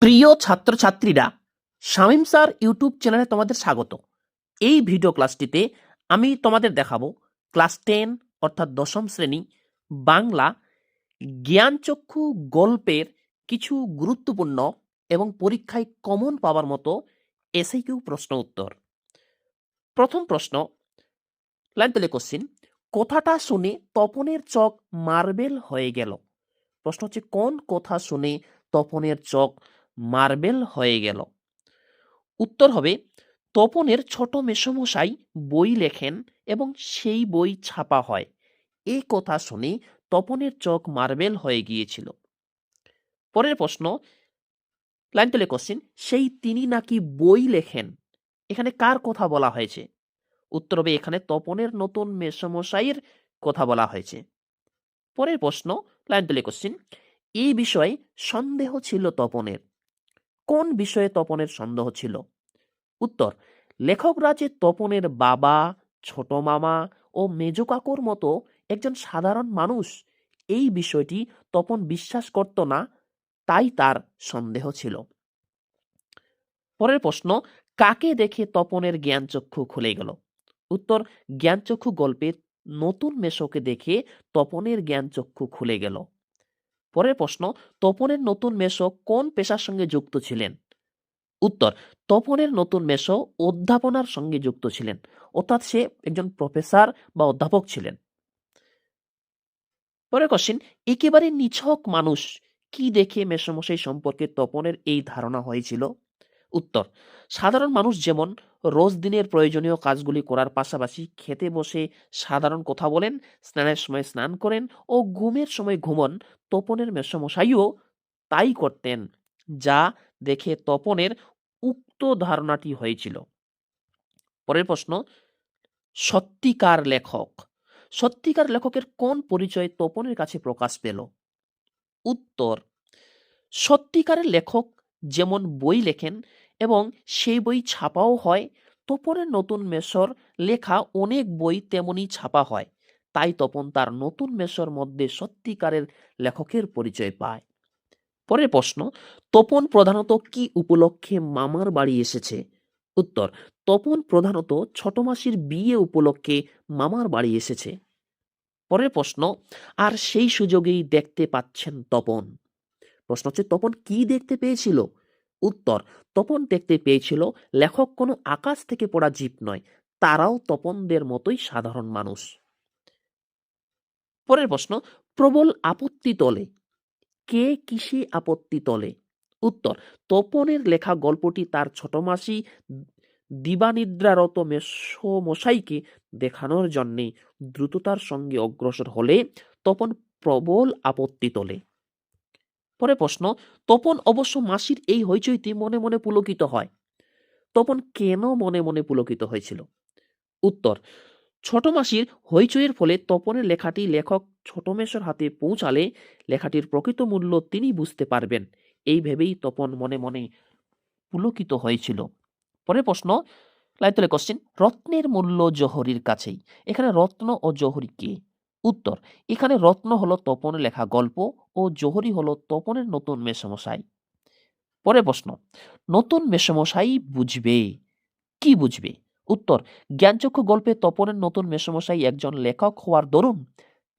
প্রিয় ছাত্রছাত্রীরা, Shamim sir YouTube চ্যানেলে তোমাদের স্বাগত। এই ভিডিও ক্লাসটিতে আমি তোমাদের দেখাবো ক্লাস 10 অর্থাৎ দশম শ্রেণী বাংলা জ্ঞানচক্ষু গল্পের কিছু গুরুত্বপূর্ণ এবং পরীক্ষায় কমন পাওয়ার মতো এসএকিউ প্রশ্ন উত্তর। প্রথম প্রশ্ন, লাইন তুলে কোশ্চিন, কথাটা শুনে তপনের চোখ মার্বেল হয়ে গেল। প্রশ্ন হচ্ছে কোন কথা শুনে তপনের চোখ মার্বেল হয়ে গেল? উত্তর হবে তপনের ছোট মেসোমশাই বই লেখেন এবং সেই বই ছাপা হয়। এই কথা শুনে তপনের চোখ মার্বেল হয়ে গিয়েছিল। পরের প্রশ্ন, লাইন তুলে কোশ্চিন, সেই তিনি নাকি বই লেখেন, এখানে কার কথা বলা হয়েছে? উত্তর হবে এখানে তপনের নতুন মেসোমশাইয়ের কথা বলা হয়েছে। পরের প্রশ্ন, লাইন তুলে কোশ্চিন, এই বিষয়ে সন্দেহ ছিল তপনের। কোন বিষয়ে তপনের সন্দেহ ছিল? উত্তর, লেখকরা যে তপনের বাবা, ছোট মামা ও মেজ কাকুর মতো একজন সাধারণ মানুষ, এই বিষয়টি তপন বিশ্বাস করত না, তাই তার সন্দেহ ছিল। পরের প্রশ্ন, কাকে দেখে তপনের জ্ঞানচক্ষু খুলে গেল? উত্তর, জ্ঞানচক্ষু গল্পে নতুন মেশোকে দেখে তপনের জ্ঞানচক্ষু খুলে গেল। পরের প্রশ্ন, তপনের নতুন মেশো কোন পেশার সঙ্গে যুক্ত ছিলেন? উত্তর, তপনের নতুন মেশো অধ্যাপনার সঙ্গে যুক্ত ছিলেন, অর্থাৎ সে একজন প্রফেসর বা অধ্যাপক ছিলেন। পরের কোশ্চিন, একেবারে নিছক মানুষ কি দেখে মেসোমশাই সম্পর্কে তপনের এই ধারণা হয়েছিল? উত্তর, সাধারণ মানুষ যেমন রোজ দিনের প্রয়োজনীয় কাজগুলি করার পাশাপাশি খেতে বসে সাধারণ কথা বলেন, স্নানের সময় স্নান করেন ও ঘুমের সময় ঘুমন, তপনের মেসোমশাইও তাই করতেন, যা দেখে তপনের উক্ত ধারণাটি হয়েছিল। পরের প্রশ্ন, সত্যিকার লেখক, সত্যিকার লেখকের কোন পরিচয় তপনের কাছে প্রকাশ পেল? উত্তর, সত্যিকারের লেখক যেমন বই লেখেন এবং সেই বই ছাপাও হয়, তপনের নতুন মেশর লেখা অনেক বই তেমনি ছাপা হয়, তাই তপন তার নতুন মেশর মধ্যে সত্যিকারের লেখকের পরিচয় পায়। পরের প্রশ্ন, তপন প্রধানত কি উপলক্ষে মামার বাড়ি এসেছে? উত্তর, তপন প্রধানত ছোট মাসির বিয়ে উপলক্ষে মামার বাড়ি এসেছে। পরের প্রশ্ন, আর সেই সুযোগেই দেখতে পাচ্ছেন তপন। প্রশ্ন হচ্ছে তপন কি দেখতে পেয়েছিল? উত্তর, তপন দেখতে পেয়েছিল লেখক কোনো আকাশ থেকে পড়া জীব নয়, তারাও তপনদের মতোই সাধারণ মানুষ। পরের প্রশ্ন, প্রবল আপত্তি তোলে, কে কিসে আপত্তি তোলে? উত্তর, তপনের লেখা গল্পটি তার ছোট মাসি দিবানিদ্রারত মেসোমশাইকে দেখানোর জন্যে দ্রুততার সঙ্গে অগ্রসর হলে তপন প্রবল আপত্তি তোলে। পরে প্রশ্ন, তপন অবশ্য মাসির এই হইচইতে মনে মনে পুলকিত হয়। তপন কেন মনে মনে পুলকিত হয়েছিল? উত্তর, ছোট মাসির হইচইয়ের ফলে তপনের লেখাটি লেখক ছোট মেশোর হাতে পৌঁছালে লেখাটির প্রকৃত মূল্য তিনি বুঝতে পারবেন, এই ভেবেই তপন মনে মনে পুলকিত হয়েছিল। পরের প্রশ্ন, লাইতলে কোশ্চেন, রত্নের মূল্য জহরির কাছেই, এখানে রত্ন ও জহরি কে? উত্তর, এখানে রত্ন হলো তপনের লেখা গল্প ও জহরি হলো তপনের নতুন মেসমশাই। পরের প্রশ্ন, নতুন মেসমশাই বুঝবে, কি বুঝবে? উত্তর, জ্ঞানচক্ষু গল্পে তপনের নতুন মেসমশাই একজন লেখক হওয়ার দরুন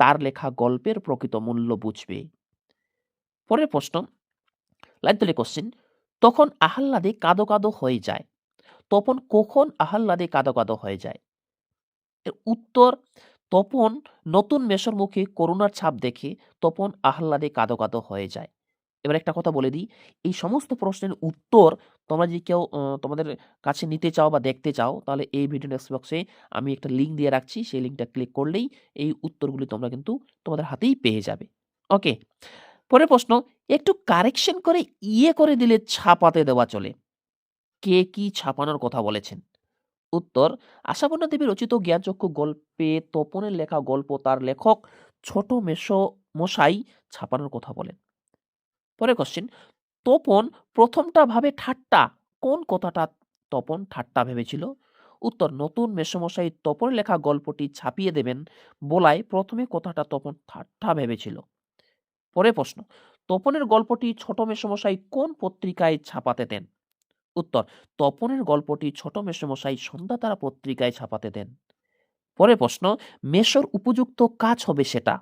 তার লেখা গল্পের প্রকৃত মূল্য বুঝবে। পরের প্রশ্ন, লাইতলে কোশ্চেন, তখন আহ্লাদে কাদো কাদো হয়ে যায়, তপন কখন আহ্লাদে কাদো কাদো হয়ে যায়? এর উত্তর, তপন নতুন মেসোর মুখে করুণার ছাপ দেখে তপন আহ্লাদে কাঁদো কাঁদো হয়ে যায়। এবার একটা কথা বলে দিই, এই সমস্ত প্রশ্নের উত্তর তোমরা যদি কেউ তোমাদের কাছে নিতে চাও বা দেখতে চাও, তাহলে এই ভিডিও ডেসক্রিপশন বক্সে আমি একটা লিঙ্ক দিয়ে রাখছি, সেই লিঙ্কটা ক্লিক করলেই এই উত্তরগুলি তোমরা কিন্তু তোমাদের হাতেই পেয়ে যাবে। ওকে, পরের প্রশ্ন, একটু কারেকশন করে করে দিলে ছাপাতে দেওয়া চলে, কে কি ছাপানোর কথা বলেছেন? উত্তর, আশাপূর্ণা দেবী রচিত জ্ঞানচক্ষু গল্পে তপনের লেখা গল্প তার লেখক ছোট মেসো মশাই ছাপানোর কথা বলেন। পরে কোশ্চেন, তপন প্রথমটা ভাবে ঠাট্টা, কোন কথাটা তপন ঠাট্টা ভেবেছিল? উত্তর, নতুন মেসোমশাই তপনের লেখা গল্পটি ছাপিয়ে দেবেন বলায় প্রথমে কথাটা তপন ঠাট্টা ভেবেছিল। পরে প্রশ্ন, তপনের গল্পটি ছোট মেসোমশাই কোন পত্রিকায় ছাপাতে দেন? উত্তর, তপনের গল্পটি ছোট মেসোমশাই সন্ধ্যাতারা পত্রিকায় ছাপাতে দেন। পরের প্রশ্ন, মেসোর উপযুক্ত কাজ হবে সেটা।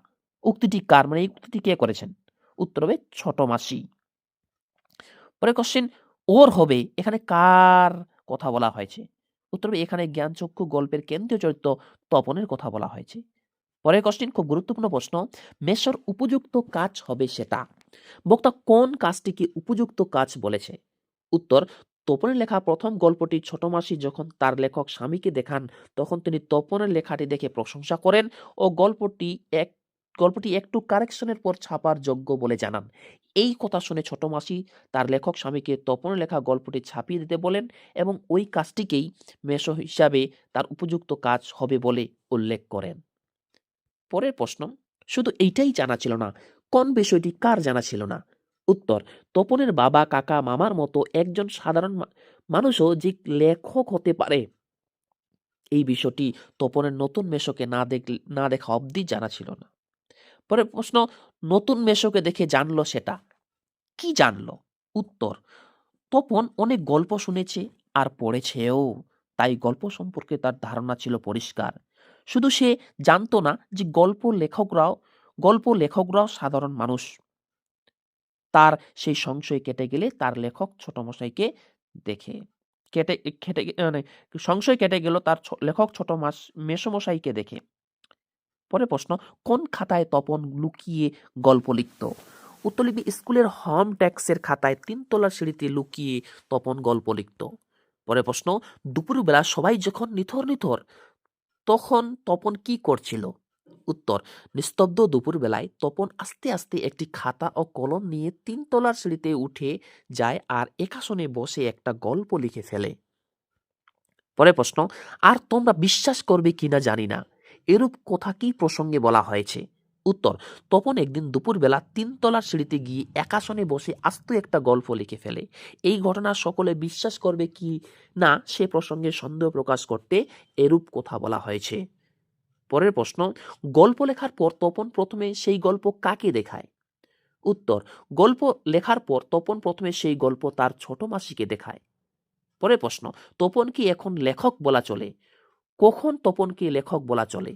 উক্তিটি কার, মানে এই উক্তিটি কে করেছেন? উত্তর হবে ছোট মাসি। পরের কোশ্চেন, ওর হবে এখানে কার কথা বলা হয়েছে? উত্তর হবে এখানে জ্ঞানচক্ষু গল্পের কেন্দ্রীয় চরিত্র তপনের কথা বলা হয়েছে। পরের কোশ্চেন খুব গুরুত্বপূর্ণ প্রশ্ন, মেসোর উপযুক্ত কাজ হবে সেটা। বক্তা কোন কাজটিকে উপযুক্ত কাজ বলেছে? উত্তর, তপনের লেখা প্রথম গল্পটি ছোট মাসি যখন তার লেখক স্বামীকে দেখান তখন তিনি তপনের লেখাটি দেখে প্রশংসা করেন ও গল্পটি একটু কারেকশনের পর ছাপার যোগ্য বলে জানান। এই কথা শুনে ছোট মাসি তার লেখক স্বামীকে তপনের লেখা গল্পটি ছাপিয়ে দিতে বলেন এবং ওই কাজটিকেই মেসো হিসাবে তার উপযুক্ত কাজ হবে বলে উল্লেখ করেন। পরের প্রশ্ন, শুধু এইটাই জানা ছিল না, কোন বিষয়টি কার জানা ছিল না? উত্তর, তপনের বাবা, কাকা, মামার মতো একজন সাধারণ মানুষও যে লেখক হতে পারে এই বিষয়টি তপনের নতুন মেসোকে না দেখা অবধি জানা ছিল না। পরের প্রশ্ন, নতুন মেসোকে দেখে জানলো সেটা। কি জানলো? উত্তর, তপন অনেক গল্প শুনেছে আর পড়েছেও, তাই গল্প সম্পর্কে তার ধারণা ছিল পরিষ্কার। শুধু সে জানতো না যে গল্প লেখকরাও সাধারণ মানুষ। তার সেই সংশয় কেটে গেলে তার লেখক ছোট মশাইকে দেখে কেটে কেটে মানে সংশয় কেটে গেল তার লেখক মেসোমশাইকে দেখে। পরে প্রশ্ন, কোন খাতায় তপন লুকিয়ে গল্প লিখত? উত্তর লিখবে স্কুলের হোম ট্যাক্সের খাতায় 3 তলার সিঁড়িতে লুকিয়ে তপন গল্প লিখত। পরে প্রশ্ন, দুপুরবেলা সবাই যখন নিথর তখন তপন কি করছিল? উত্তর, নিস্তব্ধ দুপুরবেলায় তপন আস্তে আস্তে একটি খাতা ও কলম নিয়ে 3 তলার সিঁড়িতে উঠে যায় আর এক আসনে বসে একটা গল্প লিখে ফেলে। পরে প্রশ্ন, আর তোমরা বিশ্বাস করবে কিনা জানি না, এরূপ কথা কি প্রসঙ্গে বলা হয়েছে? উত্তর, তপন একদিন দুপুরবেলা 3 তলার সিঁড়িতে গিয়ে এক আসনে বসে আস্ত একটা গল্প লিখে ফেলে। এই ঘটনা সকলে বিশ্বাস করবে কি না সে প্রসঙ্গে সন্দেহ প্রকাশ করতে এরূপ কথা বলা হয়েছে। পরের প্রশ্ন, গল্প লেখার পর তপন প্রথমে সেই গল্প কাকে দেখায়? উত্তর, গল্প লেখার পর তপন প্রথমে সেই গল্প তার ছোট মাসিকে দেখায়। পরের প্রশ্ন, তপন কি এখন লেখক বলা চলে? কখন তপনকে লেখক বলা চলে?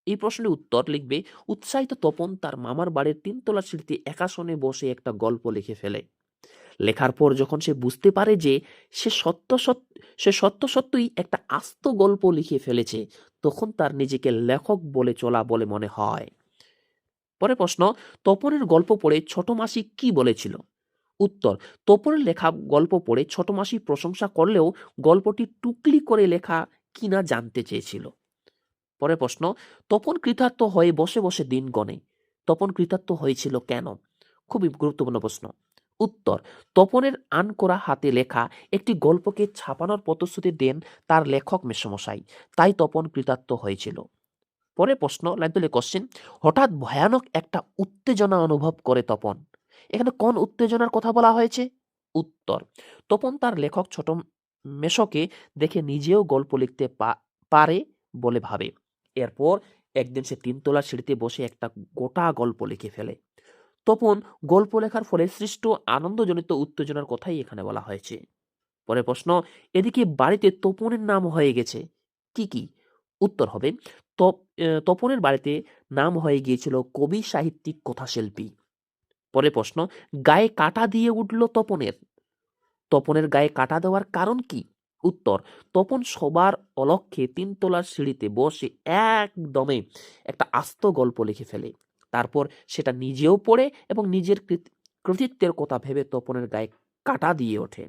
এই প্রশ্নের উত্তর লিখবে, উৎসাহিত তপন তার মামার বাড়ির 3 তলার সিঁড়িতে একাসনে বসে একটা গল্প লিখে ফেলে। লেখার পর যখন সে বুঝতে পারে যে সে সত্য সত্যই একটা আস্ত গল্প লিখে ফেলেছে তখন তার নিজেকে লেখক বলে চলা বলে মনে হয়। পরে প্রশ্ন, তপনের গল্প পড়ে ছোট মাসি কি বলেছিল? উত্তর, তপনের লেখা গল্প পড়ে ছোট মাসি প্রশংসা করলেও গল্পটি টুকলি করে লেখা কিনা জানতে চেয়েছিল। পরে প্রশ্ন, তপন কৃতার্থ হয়ে বসে বসে দিন গণে। তপন কৃতার্থ হয়েছিল কেন? খুবই গুরুত্বপূর্ণ প্রশ্ন। উত্তর, তপনের আন করা হাতে লেখা একটি গল্পকে ছাপানোর প্রতিশ্রুতি দেন তার লেখক মেসমশাই, তাই তপন কৃতার্থ হয়েছিল। পরে প্রশ্ন, লাইন কোশ্চেন, হঠাৎ ভয়ানক একটা উত্তেজনা অনুভব করে তপন। এখানে কোন উত্তেজনার কথা বলা হয়েছে? উত্তর, তপন তার লেখক ছোট মেশকে দেখে নিজেও গল্প লিখতে পারে বলে ভাবে। এরপর একদিন সে 3 তলার সিঁড়িতে বসে একটা গোটা গল্প লিখে ফেলে। তপন গল্প লেখার ফলে সৃষ্ট আনন্দজনিত উত্তেজনার কথাই এখানে বলা হয়েছে। পরে প্রশ্ন, এদিকে বাড়িতে তপনের নাম হয়ে গেছে কি কি? উত্তর হবে, তপনের বাড়িতে নাম হয়ে গিয়েছিল কবি, সাহিত্যিক, কথাশিল্পী। পরে প্রশ্ন, গায়ে কাটা দিয়ে উঠল তপনের। তপনের গায়ে কাটা দেওয়ার কারণ কি? উত্তর, তপন সবার অলক্ষ্যে 3 তলার সিঁড়িতে বসে একদমে একটা আস্ত গল্প লিখে ফেলে। তারপর সেটা নিজেও পড়ে এবং নিজের কৃতিত্বের কথা ভেবে তপনের গায়ে কাটা দিয়ে ওঠে।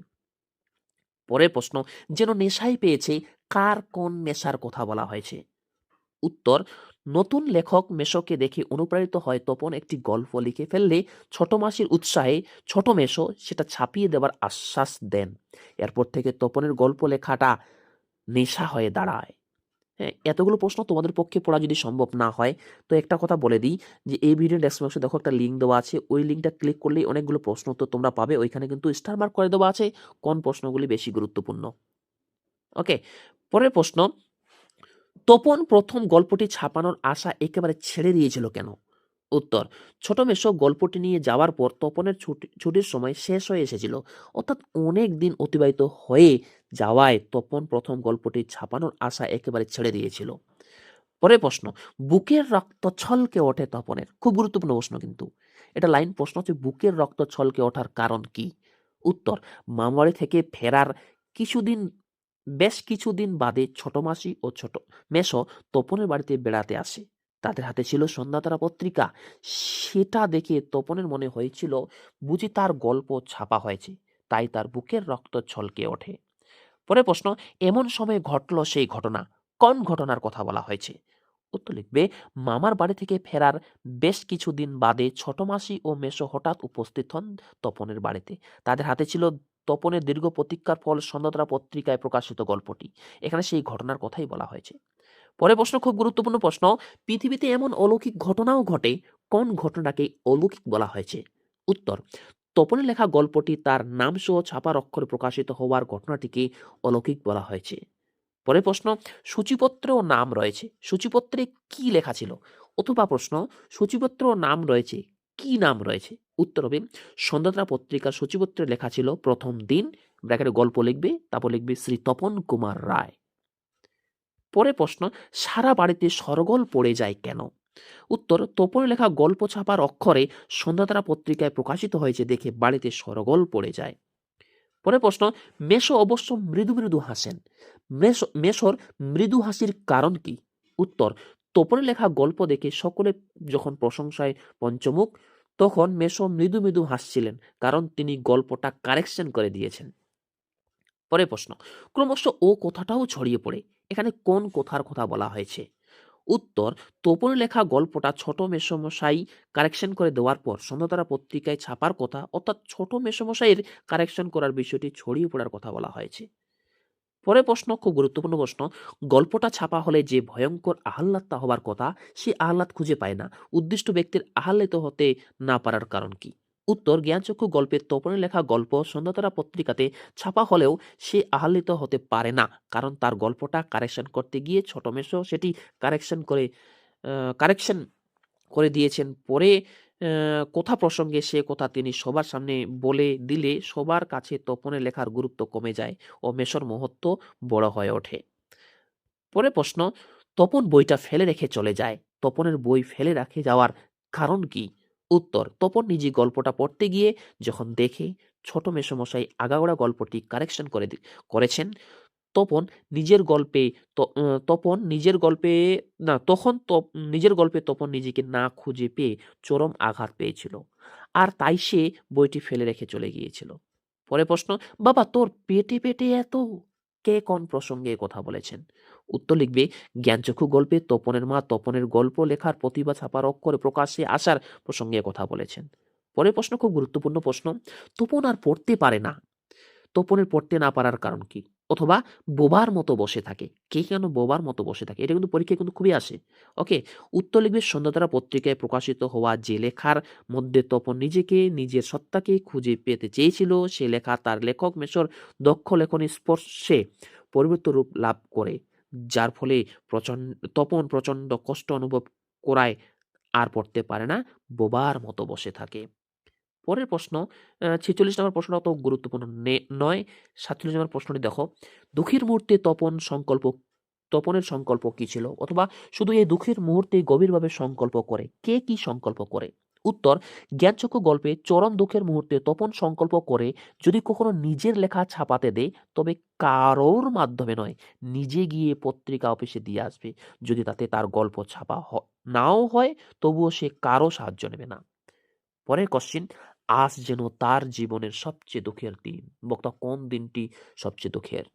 পরের প্রশ্ন, যেন নেশাই পেয়েছে, কার কোন নেশার কথা বলা হয়েছে? উত্তর, নতুন লেখক মেশোকে দেখে অনুপ্রাণিত হয় তপন একটি গল্প লিখে ফেললে ছোট মাসির উৎসাহে ছোট মেশো সেটা ছাপিয়ে দেবার আশ্বাস দেন। এরপর থেকে তপনের গল্প লেখাটা নেশা হয়ে দাঁড়ায়। হ্যাঁ, এতগুলো প্রশ্ন তোমাদের পক্ষে পড়া যদি সম্ভব না হয় তো একটা কথা বলে দিই যে এই ভিডিও ডেসক্রিপশন বক্সে দেখো একটা লিঙ্ক দেওয়া আছে, ওই লিঙ্কটা ক্লিক করলেই অনেকগুলো প্রশ্ন উত্তর তোমরা পাবে। ওইখানে কিন্তু স্টার মার্ক করে দেওয়া আছে কোন প্রশ্নগুলি বেশি গুরুত্বপূর্ণ। ওকে, পরের প্রশ্ন, তপন প্রথম গল্পটি ছাপানোর আশা একেবারে ছেড়ে দিয়েছিল কেন? উত্তর, ছোট মেসো গল্পটি নিয়ে যাওয়ার পর তপনের ছুটির সময় শেষ হয়ে এসেছিল, অর্থাৎ অনেক দিন অতিবাহিত হয়ে যাওয়ায় তপন প্রথম গল্পটি ছাপানোর আশা একেবারে ছেড়ে দিয়েছিল। পরের প্রশ্ন, বুকের রক্ত ছলকে ওঠে তপনের। খুব গুরুত্বপূর্ণ প্রশ্ন কিন্তু এটা লাইন প্রশ্ন হচ্ছে, বুকের রক্ত ছলকে ওঠার কারণ কি? উত্তর, মামাবাড়ি থেকে ফেরার কিছুদিন বেশ কিছুদিন বাদে ছোট মাসি ও ছোট মেসো তপনের বাড়িতে বেড়াতে আসে। তাদের হাতে ছিল সন্ধ্যাতারা পত্রিকা। সেটা দেখে তপনের মনে হয়েছিল বুঝি তার গল্প ছাপা হয়েছে, তাই তার বুকের রক্ত ছলকে ওঠে। পরের প্রশ্ন, এমন সময় ঘটল সেই ঘটনা, কোন ঘটনার কথা বলা হয়েছে? উত্তর লিখবে, মামার বাড়ি থেকে ফেরার বেশ কিছুদিন বাদে ছোট মাসি ও মেসো হঠাৎ উপস্থিত হন তপনের বাড়িতে। তাদের হাতে ছিল তপনের দীর্ঘ প্রতীক্ষার ফল সন্ধ্যাতারা পত্রিকায় প্রকাশিত গল্পটি। এখানে সেই ঘটনার কথাই বলা হয়েছে। পরের প্রশ্ন খুব গুরুত্বপূর্ণ প্রশ্ন, পৃথিবীতে এমন অলৌকিক ঘটনাও ঘটে, কোন ঘটনাকে অলৌকিক বলা হয়েছে? উত্তর, তপনের লেখা গল্পটি তার নাম সহ ছাপার অক্ষরে প্রকাশিত হওয়ার ঘটনাটিকে অলৌকিক বলা হয়েছে। পরের প্রশ্ন, সূচিপত্র ও নাম রয়েছে, সূচিপত্রে কি লেখা ছিল? অথবা প্রশ্ন, সূচিপত্র ও নাম রয়েছে, কি নাম রয়েছে? উত্তর হবে, সন্ধ্যাতারা পত্রিকার সূচিপত্রে লেখা ছিল প্রথম দিন, ব্র্যাকেটে গল্প লিখবে, তারপর লিখবে শ্রী তপন কুমার রায়। পরের প্রশ্ন, সারা বাড়িতে সরগোল পড়ে যায় কেন? উত্তর, তপনের লেখা গল্প ছাপার অক্ষরে সন্ধ্যাতারা পত্রিকায় প্রকাশিত হয়েছে দেখে বাড়িতে সরগোল পড়ে যায়। পরের প্রশ্ন, মেসো অবশ্য মৃদু মৃদু হাসেন, মেসোর মৃদু হাসির কারণ কি? উত্তর, তপনের লেখা গল্প দেখে সকলে যখন প্রশংসায় পঞ্চমুখ, তখন মেসো মৃদু মৃদু হাসছিলেন, কারণ তিনি গল্পটা কারেকশন করে দিয়েছেন। পরের প্রশ্ন, ক্রমশ ও কথাটাও ছড়িয়ে পড়ে, এখানে কোন কথার কথা বলা হয়েছে? উত্তর, তপনের লেখা গল্পটা ছোট মেসমশাই কারেকশন করে দেওয়ার পর সন্ধ্যাতারা পত্রিকায় ছাপার কথা, অর্থাৎ ছোট মেসমশাইয়ের কারেকশন করার বিষয়টি ছড়িয়ে পড়ার কথা বলা হয়েছে। পরের প্রশ্ন খুব গুরুত্বপূর্ণ প্রশ্ন, গল্পটা ছাপা হলে যে ভয়ঙ্কর আহ্লাদটা হবার কথা, সে আহ্লাদ খুঁজে পায় না, উদ্দিষ্ট ব্যক্তির আহ্লাদিত হতে না পারার কারণ কি? উত্তর, জ্ঞানচক্ষু গল্পের তপনের লেখা গল্প সন্ধ্যাতারা পত্রিকাতে ছাপা হলেও সে আহ্লাদিত হতে পারে না, কারণ তার গল্পটা কারেকশন করতে গিয়ে ছোট মেসো সেটি কারেকশন করে দিয়েছেন। পরে কথা প্রসঙ্গে সে কথা তিনি সবার সামনে বলে দিলে সবার কাছে তপনের লেখার গুরুত্ব কমে যায় ও মেসোর মহত্ব বড় হয়ে ওঠে। পরের প্রশ্ন, তপন বইটা ফেলে রেখে চলে যায়, তপনের বই ফেলে রেখে যাওয়ার কারণ কি? উত্তর, তপন নিজে গল্পটা পড়তে গিয়ে যখন দেখে ছোট মেসোমশাই আগাগোড়া গল্পটি কারেকশন করেছেন, তপন নিজের গল্পে তপন নিজের গল্পে না তখন নিজের গল্পে তপন নিজেকে না খুঁজে পেয়ে চরম আঘাত পেয়েছিল, আর তাই সে বইটি ফেলে রেখে চলে গিয়েছিল। পরে প্রশ্ন, বাবা তোর পেটে পেটে এত, কে কোন প্রসঙ্গে এ কথা বলেছেন? উত্তর লিখবে, জ্ঞানচক্ষু গল্পে তপনের মা তপনের গল্প লেখার প্রতিভা ছাপার অক্ষরে প্রকাশ্যে আসার প্রসঙ্গে কথা বলেছেন। পরের প্রশ্ন খুব গুরুত্বপূর্ণ প্রশ্ন, তপন আর পড়তে পারে না, তপনের পড়তে না পারার কারণ কি? অথবা বোবার মতো বসে থাকে, কে কেন বোবার মতো বসে থাকে, এটা কিন্তু পরীক্ষায় কিন্তু খুবই আসে। ওকে, উত্তর লিখবে, সন্ধ্যাতারা পত্রিকায় প্রকাশিত হওয়া যে লেখার মধ্যে তপন নিজেকে নিজের সত্তাকে খুঁজে পেতে চেয়েছিল, সে লেখা তার লেখক মেসর দক্ষ লেখনী স্পর্শে পরিবর্তিত রূপ লাভ করে, যার ফলে তপন প্রচন্ড কষ্ট অনুভব করায় আর পড়তে পারে না, বোবার মতো বসে থাকে। পরের প্রশ্ন ৪৬ নম্বর প্রশ্নটা অত গুরুত্বপূর্ণ নয়। ৪৭ নম্বর প্রশ্নটি দেখো, দুঃখের মুহূর্তে তপনের সংকল্প কি ছিল? অথবা শুধু এই দুঃখের মুহূর্তে গভীরভাবে সংকল্প করে, কে কি সংকল্প করে? উত্তর, জ্ঞানচক্ষু গল্পে চরম দুঃখের মুহূর্তে তপন সংকল্প করে যদি কখনো নিজের লেখা ছাপাতে দেয়, তবে কারোর মাধ্যমে নয়, নিজে গিয়ে পত্রিকা অফিসে দিয়ে আসবে। যদি তাতে তার গল্প ছাপা নাও হয়, তবুও সে কারো সাহায্য নেবে না। পরের কোশ্চিন, আজ যেন তার জীবনের সবচেয়ে দুঃখের দিন। বক্তা কোন দিনটি সবচেয়ে দুঃখের?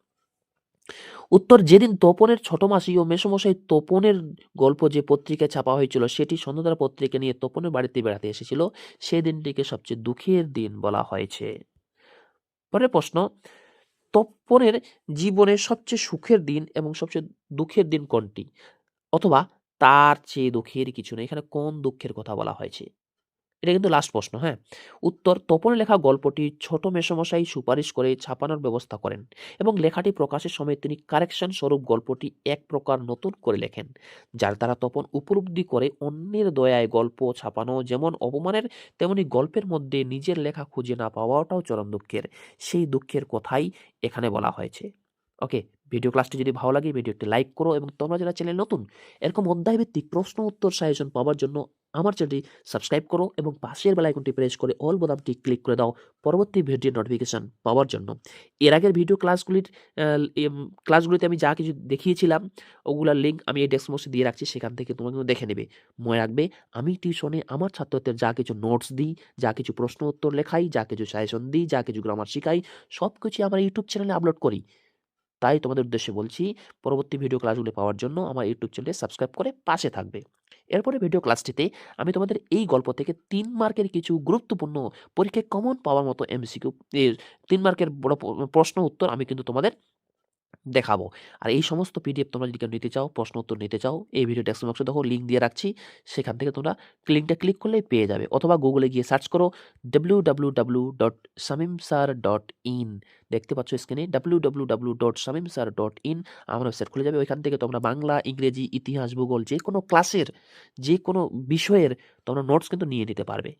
উত্তর, যেদিন তপনের ছোট মাসি ও মেসোমশাই তপনের গল্প যে পত্রিকায় ছাপা হয়েছিল সেটি সন্ধ্যাতারা পত্রিকা নিয়ে তপনের বাড়িতে বেড়াতে এসেছিল, সেই দিনটিকে সবচেয়ে দুঃখের দিন বলা হয়েছে। পরের প্রশ্ন, তপনের জীবনের সবচেয়ে সুখের দিন এবং সবচেয়ে দুঃখের দিন কোনটি? অথবা তার চেয়ে দুঃখের কিছু নেই, এখানে কোন দুঃখের কথা বলা হয়েছে? এটা কিন্তু লাস্ট প্রশ্ন, হ্যাঁ? উত্তর, তপনের লেখা গল্পটি ছোট মেসোমশাই সুপারিশ করে ছাপানোর ব্যবস্থা করেন এবং লেখাটি প্রকাশের সময় তিনি কারেকশন স্বরূপ গল্পটি এক প্রকার নতুন করে লেখেন, যার দ্বারা তপন উপলব্ধি করে অন্যের দয়ায় গল্প ছাপানো যেমন অপমানের, তেমনি গল্পের মধ্যে নিজের লেখা খুঁজে না পাওয়াটাও চরম দুঃখের। সেই দুঃখের কথাই এখানে বলা হয়েছে। ওকে, ভিডিও ক্লাসটি যদি ভালো লাগে ভিডিওটি লাইক করো এবং তোমরা যারা চ্যানেল নতুন এরকম অধ্যায়ভিত্তিক প্রশ্ন উত্তর সাজেশন পাওয়ার জন্য আমার চ্যানেলটি সাবস্ক্রাইব করো এবং পাশের বেল আইকনটি প্রেস করে অল বোতামটি ক্লিক করে দাও পরবর্তী ভিডিওর নোটিফিকেশন পাওয়ার জন্য। এর আগের ভিডিও ক্লাসগুলিতে আমি যা কিছু দেখিয়েছিলাম ওগুলার লিঙ্ক আমি এই ডেস্ক বক্সে দিয়ে রাখছি, সেখান থেকে তোমরা কিন্তু দেখে নেবে। মনে রাখবে, আমি টিউশনে আমার ছাত্রদের যা কিছু নোটস দিই, যা কিছু প্রশ্ন উত্তর লেখাই, যা কিছু সাজেশন দিই, যা কিছু গ্রামার শিখাই, সব কিছুই আমার ইউটিউব চ্যানেলে আপলোড করি। তাই তোমাদের উদ্দেশ্যে বলছি, পরবর্তী ভিডিও ক্লাসগুলো পাওয়ার জন্য আমার ইউটিউব চ্যানেলটি সাবস্ক্রাইব করে পাশে থাকবে। এরপরে ভিডিও ক্লাসটিতে আমি তোমাদের এই গল্প থেকে ৩ মার্কের কিছু গুরুত্বপূর্ণ পরীক্ষায় কমন পাওয়ার মতো এমসিকিউ, ৩ মার্কের বড় প্রশ্ন উত্তর আমি কিন্তু তোমাদের দেখাবো। আর এই সমস্ত পিডিএফ তোমরা যদি কেউ নিতে চাও, প্রশ্ন উত্তর নিতে চাও, এই ভিডিও ডেসক্রিপশন বক্সে দেখো লিঙ্ক দিয়ে রাখছি। সেখান থেকে তোমরা লিঙ্কটা ক্লিক করলেই পেয়ে যাবে। অথবা গুগলে গিয়ে সার্চ করো www.samimsir.in, দেখতে পাচ্ছ স্ক্রিনে www.samimsir.in, আমার ওয়েবসাইট খুলে যাবে। ওইখান থেকে তোমরা বাংলা, ইংরেজি, ইতিহাস, ভূগোল যে কোনো ক্লাসের যে কোনো বিষয়ের তোমরা নোটস কিন্তু নিয়ে নিতে পারবে।